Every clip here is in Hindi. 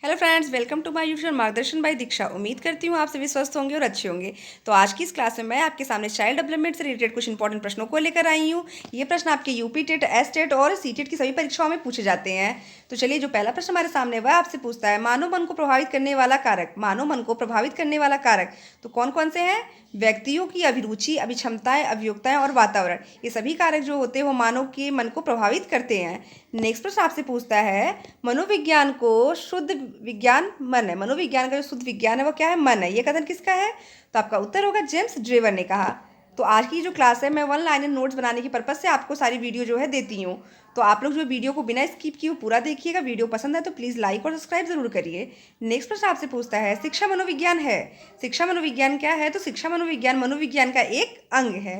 Hello friends, welcome to my YouTube मार्गदर्शन बाय दीक्षा। उम्मीद करती हूँ आप सभी स्वस्थ होंगे और अच्छे होंगे। तो आज की इस क्लास में मैं आपके सामने चाइल्ड डेवलपमेंट से रिलेटेड कुछ इंपॉर्टेंट प्रश्नों को लेकर आई हूँ। ये प्रश्न आपके यूपी टेट, एस टेट और सी टेट की सभी परीक्षाओं में पूछे जाते हैं। तो चलिए, जो पहला प्रश्न हमारे सामने है वह आपसे पूछता है, मानव मन को प्रभावित करने वाला कारक। मानव मन को प्रभावित करने वाला कारक तो कौन कौन से हैं? व्यक्तियों की अभिरुचि, अभिक्षमताएं, अभियोक्ताएं और वातावरण। ये सभी कारक जो होते हैं वो मानव के मन को प्रभावित करते हैं। नेक्स्ट प्रश्न आपसे पूछता है, मनोविज्ञान को शुद्ध विज्ञान मन है। मनोविज्ञान का जो शुद्ध विज्ञान है वो क्या है? मन है। ये कथन किसका है? तो आपका उत्तर होगा जेम्स ड्रेवर ने कहा। तो आज की जो क्लास है मैं वन लाइनर नोट्स बनाने की पर्पज से आपको सारी वीडियो जो है देती हूँ। तो आप लोग जो वीडियो को बिना स्किप किए पूरा देखिएगा। वीडियो पसंद है तो प्लीज़ लाइक और सब्सक्राइब जरूर करिए। नेक्स्ट प्रश्न आपसे पूछता है, शिक्षा मनोविज्ञान है। शिक्षा मनोविज्ञान क्या है? तो शिक्षा मनोविज्ञान मनोविज्ञान का एक अंग है।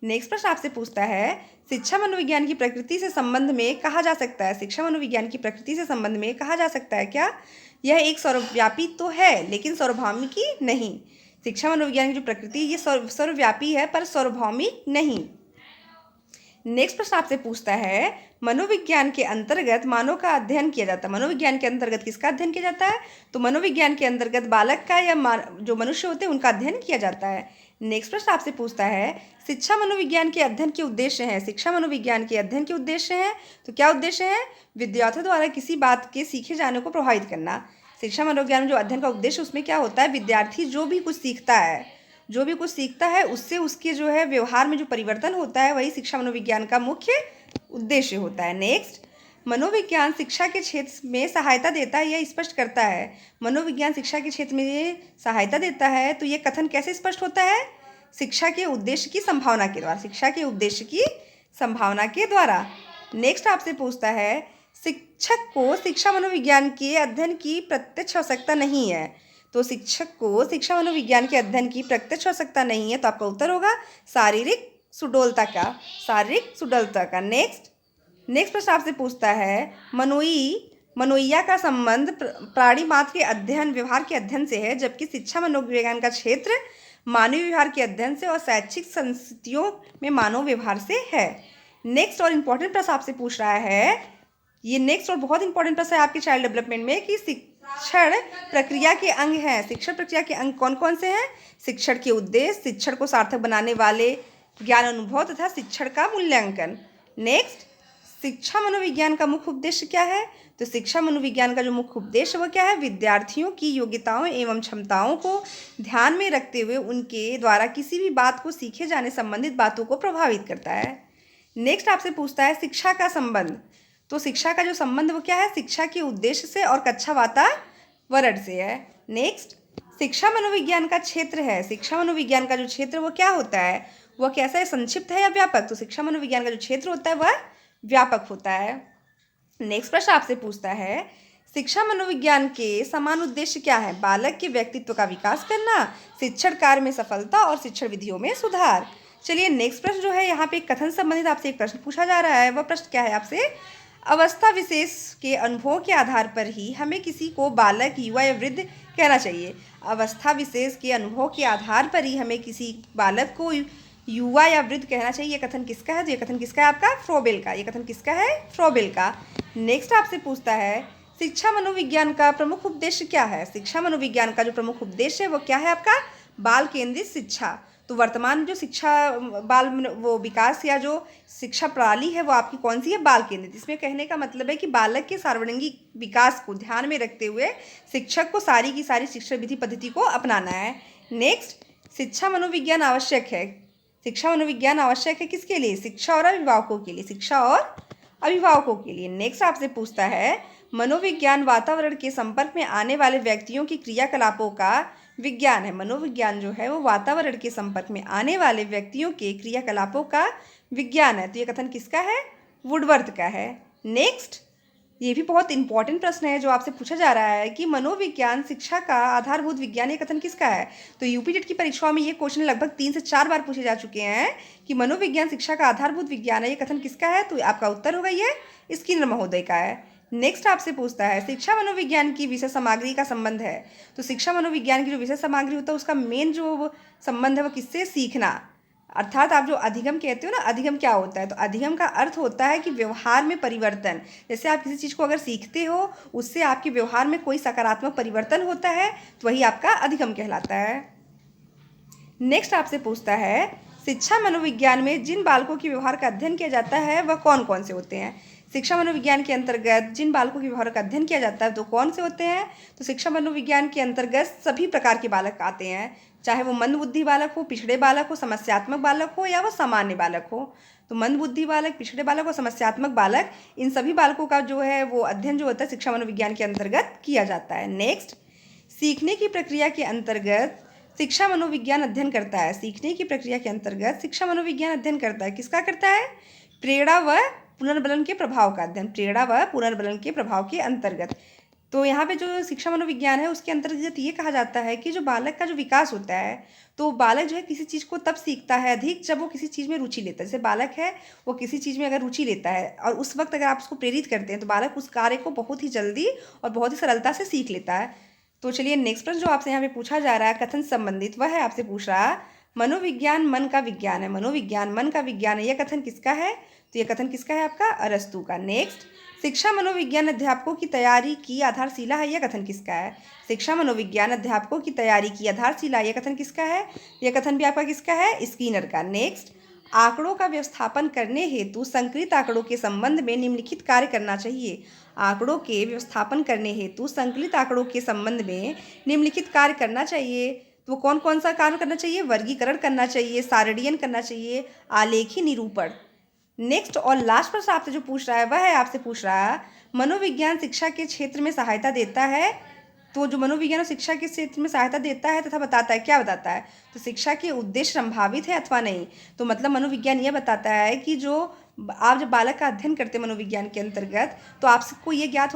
नेक्स्ट प्रश्न आपसे पूछता है, शिक्षा मनोविज्ञान की प्रकृति से संबंध में कहा जा सकता है। शिक्षा मनोविज्ञान की प्रकृति से संबंध में कहा जा सकता है क्या? यह एक सर्वव्यापी तो है लेकिन सार्वभौमिक नहीं। शिक्षा मनोविज्ञान की जो प्रकृति ये सर्वव्यापी है पर सार्वभौमिक नहीं। नेक्स्ट प्रश्न आपसे पूछता है, मनोविज्ञान के अंतर्गत मानव का अध्ययन किया जाता है। मनोविज्ञान के अंतर्गत किसका अध्ययन किया जाता है? तो मनोविज्ञान के अंतर्गत बालक का या जो मनुष्य होते हैं उनका अध्ययन किया जाता है। नेक्स्ट प्रश्न आपसे पूछता है, शिक्षा मनोविज्ञान के अध्ययन के उद्देश्य हैं। शिक्षा मनोविज्ञान के अध्ययन के उद्देश्य हैं तो क्या उद्देश्य है? विद्यार्थियों द्वारा किसी बात के सीखे जाने को प्रभावित करना। शिक्षा मनोविज्ञान में जो अध्ययन का उद्देश्य उसमें क्या होता है? विद्यार्थी जो भी कुछ सीखता है उससे उसके जो है व्यवहार में जो परिवर्तन होता है वही शिक्षा मनोविज्ञान का मुख्य उद्देश्य होता है। नेक्स्ट, मनोविज्ञान शिक्षा के क्षेत्र में सहायता देता है, यह स्पष्ट करता है। मनोविज्ञान शिक्षा के क्षेत्र में सहायता देता है तो ये कथन कैसे स्पष्ट होता है? शिक्षा के उद्देश्य की संभावना के द्वारा। शिक्षा के उद्देश्य की संभावना के द्वारा। नेक्स्ट आपसे पूछता है, शिक्षक को शिक्षा मनोविज्ञान के अध्ययन की प्रत्यक्ष आवश्यकता नहीं है। तो शिक्षक को शिक्षा मनोविज्ञान के अध्ययन की प्रत्यक्ष आवश्यकता नहीं है तो आपका उत्तर होगा शारीरिक सुडौलता का। नेक्स्ट प्रश्न आपसे पूछता है, मनोइया का संबंध प्राणी मात्र के अध्ययन व्यवहार के अध्ययन से है, जबकि शिक्षा मनोविज्ञान का क्षेत्र मानवीय व्यवहार के अध्ययन से और शैक्षिक संस्थितियों में मानव व्यवहार से है। नेक्स्ट और इम्पोर्टेंट प्रश्न आपसे पूछ रहा है, ये नेक्स्ट और बहुत इंपॉर्टेंट प्रश्न है आपके चाइल्ड डेवलपमेंट में कि शिक्षण प्रक्रिया के अंग हैं। शिक्षण प्रक्रिया के अंग कौन कौन से हैं? शिक्षण के उद्देश्य, शिक्षण को सार्थक बनाने वाले ज्ञान अनुभव तथा शिक्षण का मूल्यांकन। नेक्स्ट, शिक्षा मनोविज्ञान का मुख्य उद्देश्य क्या है? तो शिक्षा मनोविज्ञान का जो मुख्य उद्देश्य वो क्या है? विद्यार्थियों की योग्यताओं एवं क्षमताओं को ध्यान में रखते हुए उनके द्वारा किसी भी बात को सीखे जाने संबंधित बातों को प्रभावित करता है। नेक्स्ट आपसे पूछता है, शिक्षा का संबंध। तो शिक्षा का जो संबंध वो क्या है? शिक्षा के उद्देश्य से और कक्षा वातावरण से है। नेक्स्ट, शिक्षा मनोविज्ञान का क्षेत्र है। शिक्षा मनोविज्ञान का जो क्षेत्र वो क्या होता है? वह कैसा है? संक्षिप्त है या व्यापक? तो शिक्षा मनोविज्ञान का जो क्षेत्र होता है वह व्यापक होता है। नेक्स्ट प्रश्न आपसे पूछता है, शिक्षा मनोविज्ञान के समान उद्देश्य क्या है? बालक के व्यक्तित्व का विकास करना, शिक्षण कार्य में सफलता और शिक्षण विधियों में सुधार। चलिए, नेक्स्ट प्रश्न जो है यहाँ पे एक कथन संबंधित आपसे एक प्रश्न पूछा जा रहा है। वह प्रश्न क्या है आपसे? अवस्था विशेष के अनुभवों के आधार पर ही हमें किसी को बालक, युवा या वृद्ध कहना चाहिए। अवस्था विशेष के अनुभव के आधार पर ही हमें किसी बालक को युवा या वृद्ध कहना चाहिए। ये कथन किसका है? तो ये कथन किसका है? आपका फ्रोबेल का। ये कथन किसका है? फ्रोबेल का। नेक्स्ट आपसे पूछता है, शिक्षा मनोविज्ञान का प्रमुख उद्देश्य क्या है? शिक्षा मनोविज्ञान का जो प्रमुख उद्देश्य है वो क्या है आपका? बाल केंद्रित शिक्षा। तो वर्तमान जो शिक्षा वो विकास या जो शिक्षा प्रणाली है वो आपकी कौन सी है? बाल केंद्रित। इसमें कहने का मतलब है कि बालक के सार्वजनिक विकास को ध्यान में रखते हुए शिक्षक को सारी की सारी शिक्षा विधि पद्धति को अपनाना है। नेक्स्ट, शिक्षा मनोविज्ञान आवश्यक है। शिक्षा मनोविज्ञान आवश्यक है किसके लिए? शिक्षा और अभिभावकों के लिए। शिक्षा और अभिभावकों के लिए। नेक्स्ट आपसे पूछता है, मनोविज्ञान वातावरण के संपर्क में आने वाले व्यक्तियों की क्रियाकलापों का विज्ञान है। मनोविज्ञान जो है वो वातावरण के संपर्क में आने वाले व्यक्तियों के क्रियाकलापों का विज्ञान है। तो ये कथन किसका है? वुडवर्थ का है। नेक्स्ट, ये भी बहुत इंपॉर्टेंट प्रश्न है जो आपसे पूछा जा रहा है कि मनोविज्ञान शिक्षा का आधारभूत विज्ञान, ये कथन किसका है? तो यूपी टेट की परीक्षाओं में ये क्वेश्चन लगभग 3 से 4 बार पूछे जा चुके हैं कि मनोविज्ञान शिक्षा का आधारभूत विज्ञान है। ये कथन किसका है? तो आपका उत्तर होगा ये स्किनर महोदय का है। नेक्स्ट आपसे पूछता है, शिक्षा मनोविज्ञान की विषय सामग्री का संबंध है। तो शिक्षा मनोविज्ञान की जो विषय सामग्री होता है उसका मेन जो संबंध है वो किससे? सीखना। अर्थात आप जो अधिगम कहते हो ना, अधिगम क्या होता है? तो अधिगम का अर्थ होता है कि व्यवहार में परिवर्तन। जैसे आप किसी चीज़ को अगर सीखते हो, उससे आपके व्यवहार में कोई सकारात्मक परिवर्तन होता है, तो वही आपका अधिगम कहलाता है। नेक्स्ट आपसे पूछता है, शिक्षा मनोविज्ञान में जिन बालकों के व्यवहार का अध्ययन किया जाता है वह कौन कौन से होते हैं? शिक्षा मनोविज्ञान के अंतर्गत जिन बालकों के व्यवहार का अध्ययन किया जाता है तो कौन से होते हैं? तो शिक्षा मनोविज्ञान के अंतर्गत सभी प्रकार के बालक आते हैं, चाहे वो मंदबुद्धि बालक हो, पिछड़े बालक हो, समस्यात्मक बालक हो या वो सामान्य बालक हो। तो मंदबुद्धि बालक, पिछड़े बालक और समस्यात्मक बालक, इन सभी बालकों का जो है वो अध्ययन जो होता है शिक्षा मनोविज्ञान के अंतर्गत किया जाता है। नेक्स्ट, सीखने की प्रक्रिया के अंतर्गत शिक्षा मनोविज्ञान अध्ययन करता है। सीखने की प्रक्रिया के अंतर्गत शिक्षा मनोविज्ञान अध्ययन करता है, किसका करता है? प्रेरणा व पुनर्बलन के प्रभाव का अध्ययन, प्रेरणा व पुनर्बलन के प्रभाव के अंतर्गत। तो यहाँ पे जो शिक्षा मनोविज्ञान है उसके अंतर्गत ये कहा जाता है कि जो बालक का जो विकास होता है, तो बालक जो है किसी चीज़ को तब सीखता है अधिक जब वो किसी चीज़ में रुचि लेता है। जैसे बालक है, वो किसी चीज़ में अगर रुचि लेता है और उस वक्त अगर आप उसको प्रेरित करते हैं तो बालक उस कार्य को बहुत ही जल्दी और बहुत ही सरलता से सीख लेता है। तो चलिए नेक्स्ट प्रश्न जो आपसे यहाँ पे पूछा जा रहा है कथन संबंधित, वह है आपसे पूछ रहा मनोविज्ञान मन का विज्ञान है। मनोविज्ञान मन का विज्ञान है, यह कथन किसका है? तो यह कथन किसका है? आपका अरस्तू का। नेक्स्ट, शिक्षा मनोविज्ञान अध्यापकों की तैयारी की आधारशिला है, यह कथन किसका है? शिक्षा मनोविज्ञान अध्यापकों की तैयारी की आधारशिला, यह कथन किसका है? यह कथन भी आपका किसका है? स्कीनर का। नेक्स्ट, आंकड़ों का व्यवस्थापन करने हेतु संकलित आंकड़ों के संबंध में निम्नलिखित कार्य करना चाहिए। आंकड़ों के व्यवस्थापन करने हेतु संकलित आंकड़ों के संबंध में निम्नलिखित कार्य करना चाहिए। तो कौन कौन सा कार्य करना चाहिए? वर्गीकरण करना चाहिए, सारणीयन करना चाहिए, आलेखी निरूपण। नेक्स्ट और लास्ट प्रश्न आपसे जो पूछ रहा है वह है आपसे पूछ रहा है मनोविज्ञान शिक्षा के क्षेत्र में सहायता देता है। तो जो मनोविज्ञान और शिक्षा के क्षेत्र में सहायता देता है तथा बताता है, क्या बताता है? तो शिक्षा के उद्देश्य संभावित है अथवा नहीं। तो मतलब मनोविज्ञान यह बताता है कि जो आप जब बालक का अध्ययन करते हैं मनोविज्ञान के अंतर्गत, तो आपको ये ज्ञात